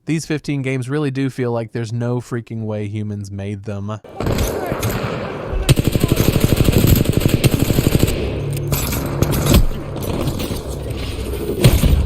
These 15 games really do feel like there's no freaking way humans made them.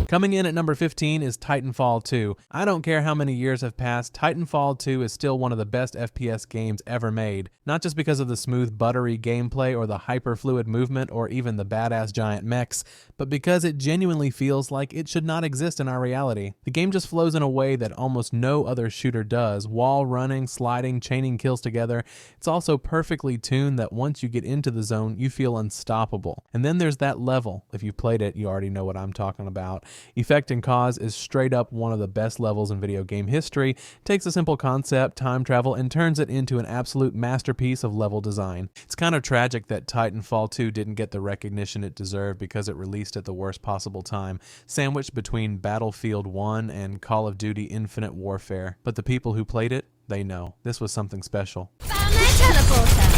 Coming in at number 15 is Titanfall 2. I don't care how many years have passed, Titanfall 2 is still one of the best FPS games ever made. Not just because of the smooth, buttery gameplay or the hyper-fluid movement or even the badass giant mechs, but because it genuinely feels like it should not exist in our reality. The game just flows in a way that almost no other shooter does, wall running, sliding, chaining kills together. It's also perfectly tuned that once you get into the zone, you feel unstoppable. And then there's that level. If you've played it, you already know what I'm talking about. Effect and Cause is straight up one of the best levels in video game history, takes a simple concept, time travel, and turns it into an absolute masterpiece of level design. It's kind of tragic that Titanfall 2 didn't get the recognition it deserved because it released at the worst possible time, sandwiched between Battlefield 1 and Call of Duty Infinite Warfare. But the people who played it, they know. This was something special. Found my teleporter!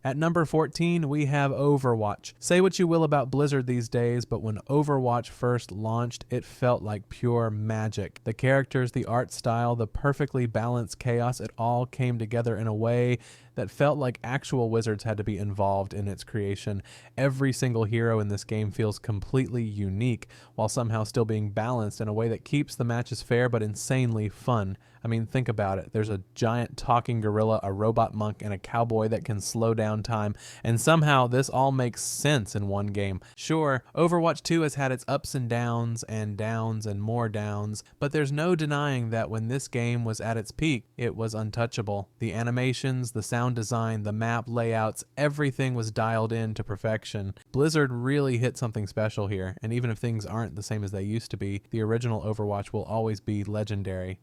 At number 14, we have Overwatch. Say what you will about Blizzard these days, but when Overwatch first launched, it felt like pure magic. The characters, the art style, the perfectly balanced chaos, it all came together in a way that felt like actual wizards had to be involved in its creation. Every single hero in this game feels completely unique, while somehow still being balanced in a way that keeps the matches fair but insanely fun. I mean, think about it. There's a giant talking gorilla, a robot monk, and a cowboy that can slow down time, and somehow this all makes sense in one game. Sure, Overwatch 2 has had its ups and downs and more downs, but there's no denying that when this game was at its peak, it was untouchable. The animations, the sound design, the map layouts, everything was dialed in to perfection. Blizzard really hit something special here, and even if things aren't the same as they used to be, the original Overwatch will always be legendary.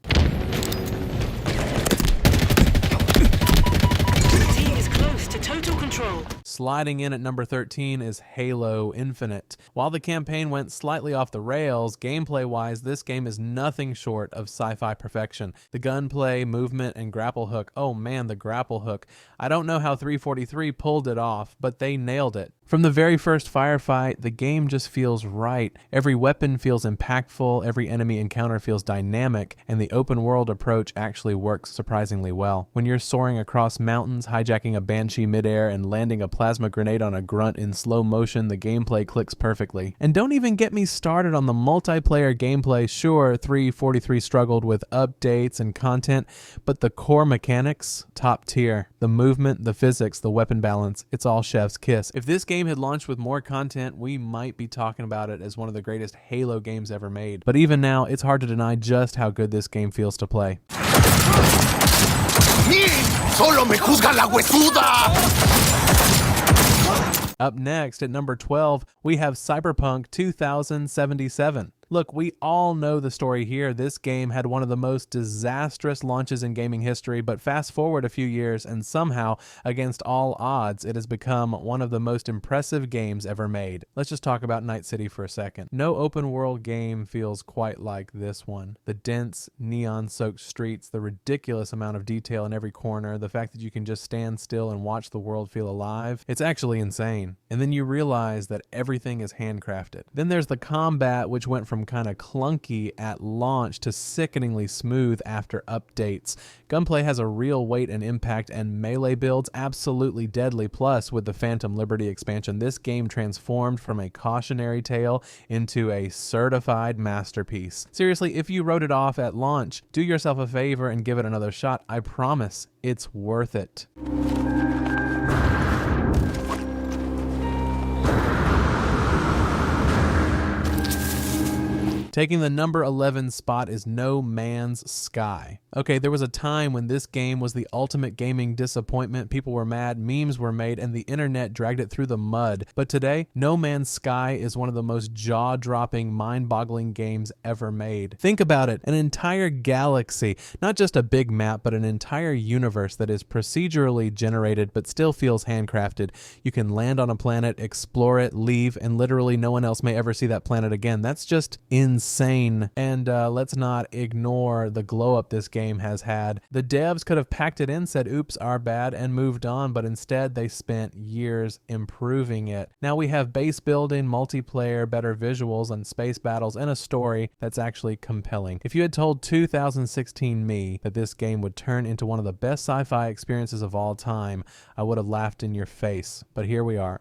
To total control. Sliding in at number 13 is Halo Infinite. While the campaign went slightly off the rails, gameplay-wise, this game is nothing short of sci-fi perfection. The gunplay, movement, and grapple hook. Oh man, the grapple hook. I don't know how 343 pulled it off, but they nailed it. From the very first firefight, the game just feels right. Every weapon feels impactful, every enemy encounter feels dynamic, and the open world approach actually works surprisingly well. When you're soaring across mountains, hijacking a Banshee midair, and landing a plasma grenade on a grunt in slow motion, the gameplay clicks perfectly. And don't even get me started on the multiplayer gameplay. Sure, 343 struggled with updates and content, but the core mechanics, top tier. The movement, the physics, the weapon balance, it's all chef's kiss. If this game had launched with more content, we might be talking about it as one of the greatest Halo games ever made. But even now, it's hard to deny just how good this game feels to play. Solo me juzga la huesuda! Up next, at number 12, we have Cyberpunk 2077. Look, we all know the story here. This game had one of the most disastrous launches in gaming history, but fast forward a few years and somehow, against all odds, it has become one of the most impressive games ever made. Let's just talk about Night City for a second. No open world game feels quite like this one. The dense, neon-soaked streets, the ridiculous amount of detail in every corner, the fact that you can just stand still and watch the world feel alive, it's actually insane. And then you realize that everything is handcrafted. Then there's the combat, which went from kind of clunky at launch to sickeningly smooth after updates. Gunplay has a real weight and impact, and melee builds absolutely deadly. Plus, with the Phantom Liberty expansion, this game transformed from a cautionary tale into a certified masterpiece. Seriously, if you wrote it off at launch, do yourself a favor and give it another shot. I promise, it's worth it. Taking the number 11 spot is No Man's Sky. Okay, there was a time when this game was the ultimate gaming disappointment. People were mad, memes were made, and the internet dragged it through the mud. But today, No Man's Sky is one of the most jaw-dropping, mind-boggling games ever made. Think about it, an entire galaxy, not just a big map, but an entire universe that is procedurally generated but still feels handcrafted. You can land on a planet, explore it, leave, and literally no one else may ever see that planet again. That's just insane. And let's not ignore the glow up this game game has had. The devs could have packed it in, said oops, our bad, and moved on, but instead they spent years improving it. Now we have base building, multiplayer, better visuals, and space battles, and a story that's actually compelling. If you had told 2016 me that this game would turn into one of the best sci-fi experiences of all time, I would have laughed in your face, but here we are.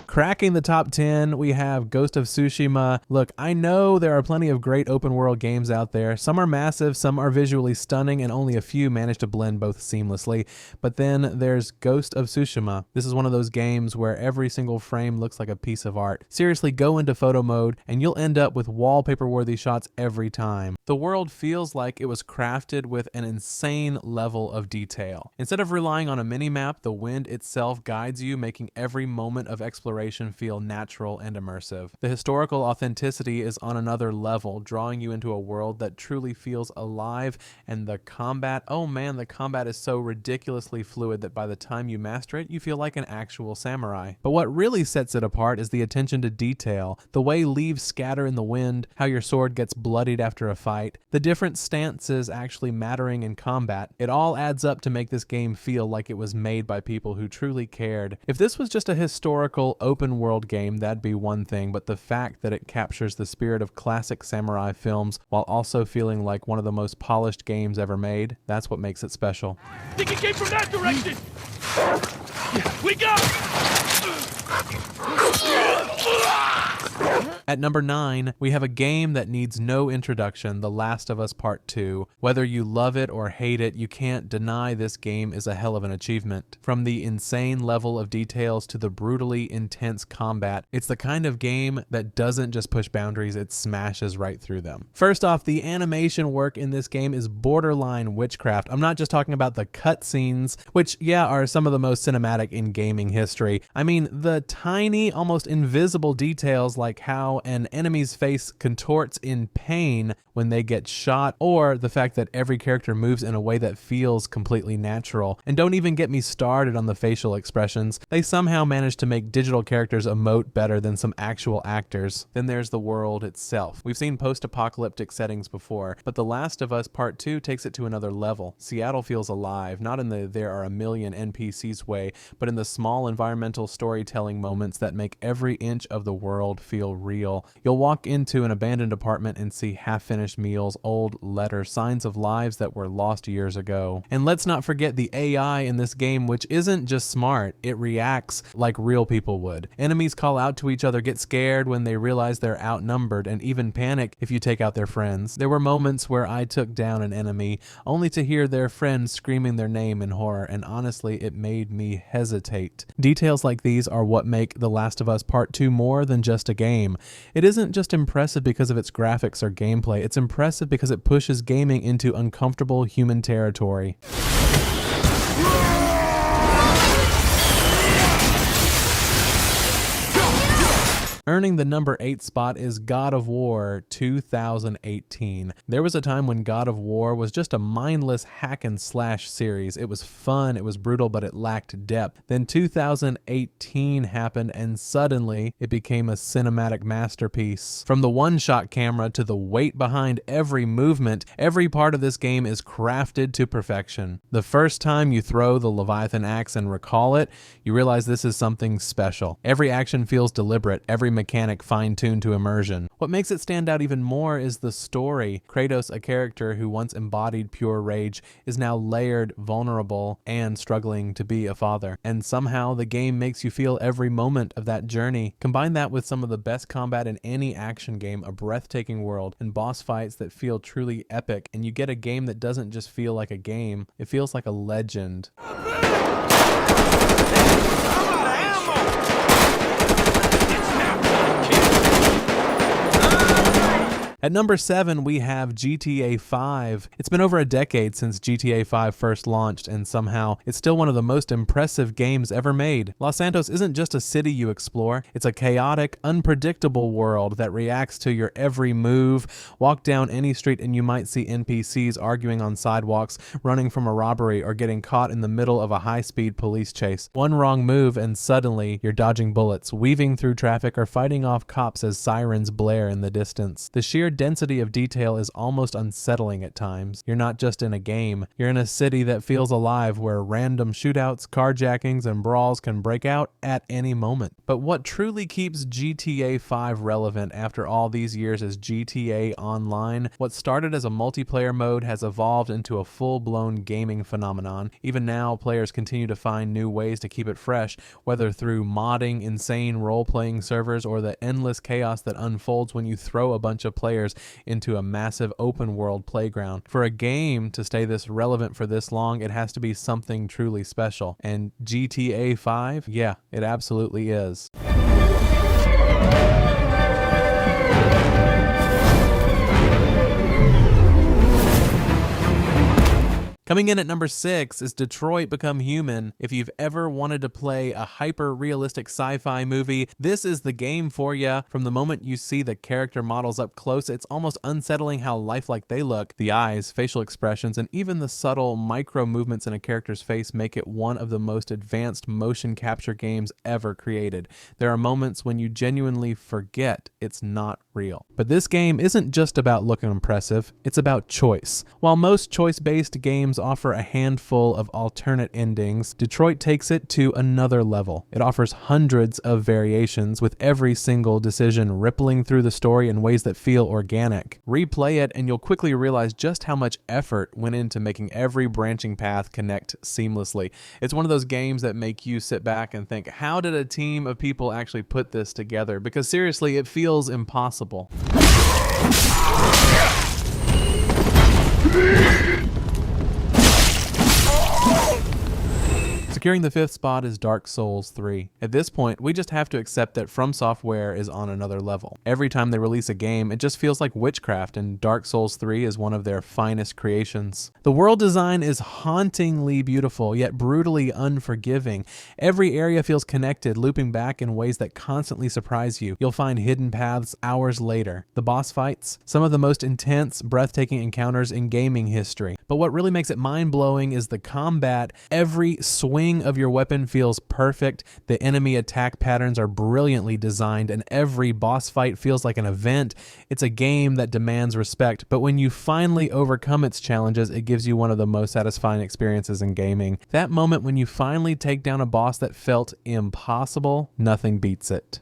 Cracking the top 10, we have Ghost of Tsushima. Look, I know there are plenty of great open world games out there. Some are massive, some are visually stunning, and only a few manage to blend both seamlessly. But then there's Ghost of Tsushima. This is one of those games where every single frame looks like a piece of art. Seriously, go into photo mode and you'll end up with wallpaper-worthy shots every time. The world feels like it was crafted with an insane level of detail. Instead of relying on a mini-map, the wind itself guides you, making every moment of exploration feel natural and immersive. The historical authenticity is on another level, drawing you into a world that truly feels alive, and the combat, oh man, the combat is so ridiculously fluid that by the time you master it, you feel like an actual samurai. But what really sets it apart is the attention to detail, the way leaves scatter in the wind, how your sword gets bloodied after a fight, the different stances actually mattering in combat. It all adds up to make this game feel like it was made by people who truly cared. If this was just a historical open world game, that'd be one thing, but the fact that it captures the spirit of classic samurai films while also feeling like one of the most polished games ever made, that's what makes it special. I think it came from that direction! We go! At number 9, we have a game that needs no introduction, The Last of Us Part 2. Whether you love it or hate it, you can't deny this game is a hell of an achievement. From the insane level of details to the brutally intense combat, it's the kind of game that doesn't just push boundaries, it smashes right through them. First off, the animation work in this game is borderline witchcraft. I'm not just talking about the cutscenes, which, yeah, are some of the most cinematic in gaming history. I mean, the tiny, almost invisible details like how an enemy's face contorts in pain when they get shot, or the fact that every character moves in a way that feels completely natural. And don't even get me started on the facial expressions. They somehow manage to make digital characters emote better than some actual actors. Then there's the world itself. We've seen post-apocalyptic settings before, but The Last of Us Part 2 takes it to another level. Seattle feels alive, not in the there are a million NPCs way, but in the small environmental storytelling moments that make every inch of the world feel real. You'll walk into an abandoned apartment and see half-finished meals, old letters, signs of lives that were lost years ago. And let's not forget the AI in this game, which isn't just smart, it reacts like real people would. Enemies call out to each other, get scared when they realize they're outnumbered, and even panic if you take out their friends. There were moments where I took down an enemy only to hear their friends screaming their name in horror, and honestly, it made me hesitate. Details like these are what make The Last of Us Part 2 more than just a game. It isn't just impressive because of its graphics or gameplay, it's impressive because it pushes gaming into uncomfortable human territory. Earning the number 8 spot is God of War 2018. There was a time when God of War was just a mindless hack and slash series. It was fun, it was brutal, but it lacked depth. Then 2018 happened and suddenly it became a cinematic masterpiece. From the one-shot camera to the weight behind every movement, every part of this game is crafted to perfection. The first time you throw the Leviathan axe and recall it, you realize this is something special. Every action feels deliberate, every mechanic fine-tuned to immersion. What makes it stand out even more is the story. Kratos, a character who once embodied pure rage, is now layered, vulnerable, and struggling to be a father. And somehow the game makes you feel every moment of that journey. Combine that with some of the best combat in any action game, a breathtaking world, and boss fights that feel truly epic, and you get a game that doesn't just feel like a game, it feels like a legend. At number 7, we have GTA 5. It's been over a decade since GTA 5 first launched, and somehow it's still one of the most impressive games ever made. Los Santos isn't just a city you explore, it's a chaotic, unpredictable world that reacts to your every move. Walk down any street and you might see NPCs arguing on sidewalks, running from a robbery, or getting caught in the middle of a high-speed police chase. One wrong move and suddenly you're dodging bullets, weaving through traffic, or fighting off cops as sirens blare in the distance. The sheer density of detail is almost unsettling at times. You're not just in a game, you're in a city that feels alive, where random shootouts, carjackings, and brawls can break out at any moment. But what truly keeps GTA 5 relevant after all these years is GTA Online. What started as a multiplayer mode has evolved into a full-blown gaming phenomenon. Even now, players continue to find new ways to keep it fresh, whether through modding, insane role-playing servers, or the endless chaos that unfolds when you throw a bunch of players into a massive open world playground. For a game to stay this relevant for this long, it has to be something truly special. And GTA 5, yeah, it absolutely is. Coming in at number 6 is Detroit Become Human. If you've ever wanted to play a hyper-realistic sci-fi movie, this is the game for ya. From the moment you see the character models up close, it's almost unsettling how lifelike they look. The eyes, facial expressions, and even the subtle micro movements in a character's face make it one of the most advanced motion capture games ever created. There are moments when you genuinely forget it's not real. But this game isn't just about looking impressive, it's about choice. While most choice-based games offer a handful of alternate endings, Detroit takes it to another level. It offers hundreds of variations, with every single decision rippling through the story in ways that feel organic. Replay it and you'll quickly realize just how much effort went into making every branching path connect seamlessly. It's one of those games that make you sit back and think, how did a team of people actually put this together? Because seriously, it feels impossible. Securing the 5th spot is Dark Souls 3. At this point, we just have to accept that From Software is on another level. Every time they release a game, it just feels like witchcraft, and Dark Souls 3 is one of their finest creations. The world design is hauntingly beautiful, yet brutally unforgiving. Every area feels connected, looping back in ways that constantly surprise you. You'll find hidden paths hours later. The boss fights, some of the most intense, breathtaking encounters in gaming history. But what really makes it mind-blowing is the combat. Every swing of your weapon feels perfect, the enemy attack patterns are brilliantly designed, and every boss fight feels like an event. It's a game that demands respect, but when you finally overcome its challenges, it gives you one of the most satisfying experiences in gaming. That moment when you finally take down a boss that felt impossible, nothing beats it.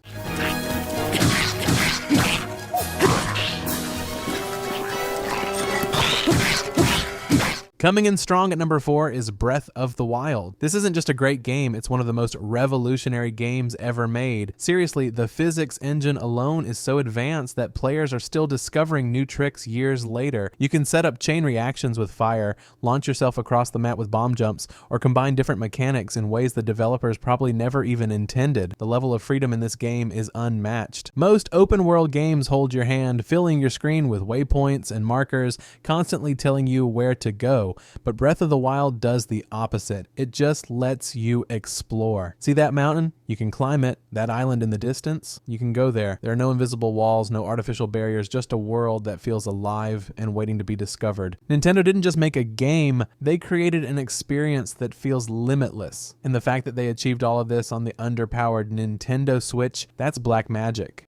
Coming in strong at number 4 is Breath of the Wild. This isn't just a great game, it's one of the most revolutionary games ever made. Seriously, the physics engine alone is so advanced that players are still discovering new tricks years later. You can set up chain reactions with fire, launch yourself across the map with bomb jumps, or combine different mechanics in ways the developers probably never even intended. The level of freedom in this game is unmatched. Most open world games hold your hand, filling your screen with waypoints and markers, constantly telling you where to go. But Breath of the Wild does the opposite. It just lets you explore. See that mountain? You can climb it. That island in the distance? You can go there. There are no invisible walls, no artificial barriers, just a world that feels alive and waiting to be discovered. Nintendo didn't just make a game, they created an experience that feels limitless. And the fact that they achieved all of this on the underpowered Nintendo Switch, that's black magic.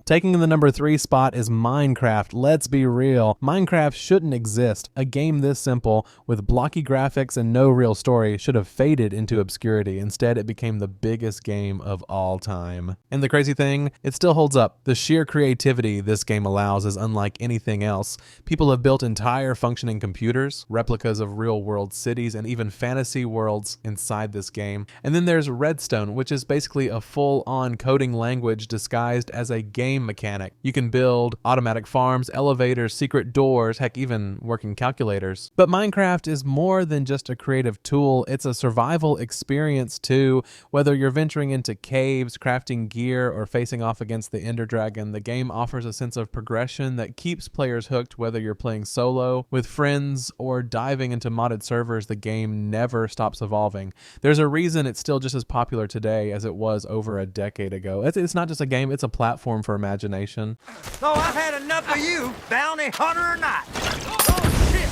Taking the number 3 spot is Minecraft. Let's be real, Minecraft shouldn't exist. A game this simple, with blocky graphics and no real story, should have faded into obscurity. Instead, it became the biggest game of all time. And the crazy thing, it still holds up. The sheer creativity this game allows is unlike anything else. People have built entire functioning computers, replicas of real-world cities, and even fantasy worlds inside this game. And then there's Redstone, which is basically a full-on coding language disguised as a game game mechanic. You can build automatic farms, elevators, secret doors, heck, even working calculators. But Minecraft is more than just a creative tool, it's a survival experience too. Whether you're venturing into caves, crafting gear, or facing off against the Ender Dragon, the game offers a sense of progression that keeps players hooked. Whether you're playing solo, with friends, or diving into modded servers, the game never stops evolving. There's a reason it's still just as popular today as it was over a decade ago. It's not just a game, it's a platform for imagination. So I've had enough of you, bounty hunter or not. Oh, shit!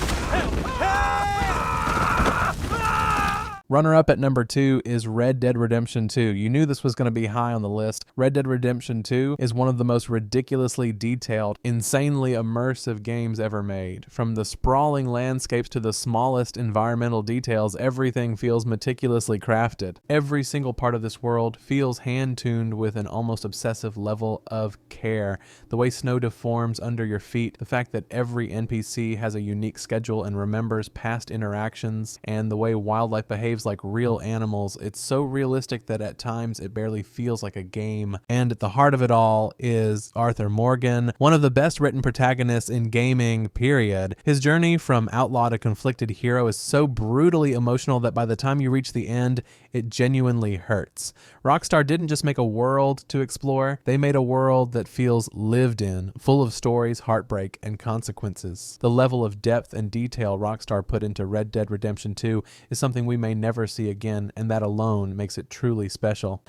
Runner-up at number 2 is Red Dead Redemption 2. You knew this was going to be high on the list. Red Dead Redemption 2 is one of the most ridiculously detailed, insanely immersive games ever made. From the sprawling landscapes to the smallest environmental details, everything feels meticulously crafted. Every single part of this world feels hand-tuned with an almost obsessive level of care. The way snow deforms under your feet, the fact that every NPC has a unique schedule and remembers past interactions, and the way wildlife behaves like real animals. It's so realistic that at times it barely feels like a game. And at the heart of it all is Arthur Morgan, one of the best written protagonists in gaming, period. His journey from outlaw to conflicted hero is so brutally emotional that by the time you reach the end, it genuinely hurts. Rockstar didn't just make a world to explore, they made a world that feels lived in, full of stories, heartbreak, and consequences. The level of depth and detail Rockstar put into Red Dead Redemption 2 is something we may never see again, and that alone makes it truly special.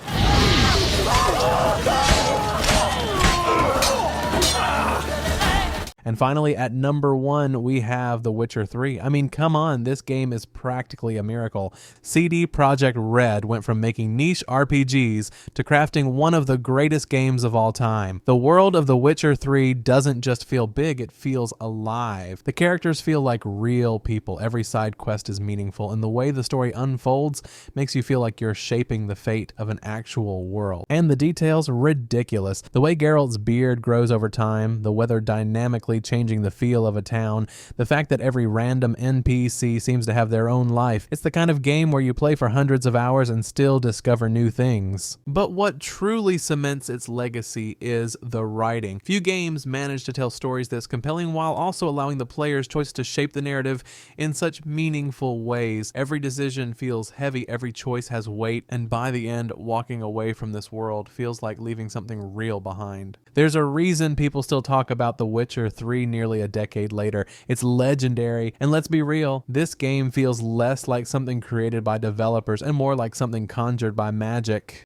And finally, at number 1, we have The Witcher 3. I mean, come on, this game is practically a miracle. CD Projekt Red went from making niche RPGs to crafting one of the greatest games of all time. The world of The Witcher 3 doesn't just feel big, it feels alive. The characters feel like real people. Every side quest is meaningful, and the way the story unfolds makes you feel like you're shaping the fate of an actual world. And the details, ridiculous. The way Geralt's beard grows over time, the weather dynamically changing the feel of a town, the fact that every random NPC seems to have their own life. It's the kind of game where you play for hundreds of hours and still discover new things. But what truly cements its legacy is the writing. Few games manage to tell stories this compelling while also allowing the player's choice to shape the narrative in such meaningful ways. Every decision feels heavy, every choice has weight, and by the end, walking away from this world feels like leaving something real behind. There's a reason people still talk about The Witcher 3 nearly a decade later. It's legendary, and let's be real, this game feels less like something created by developers and more like something conjured by magic.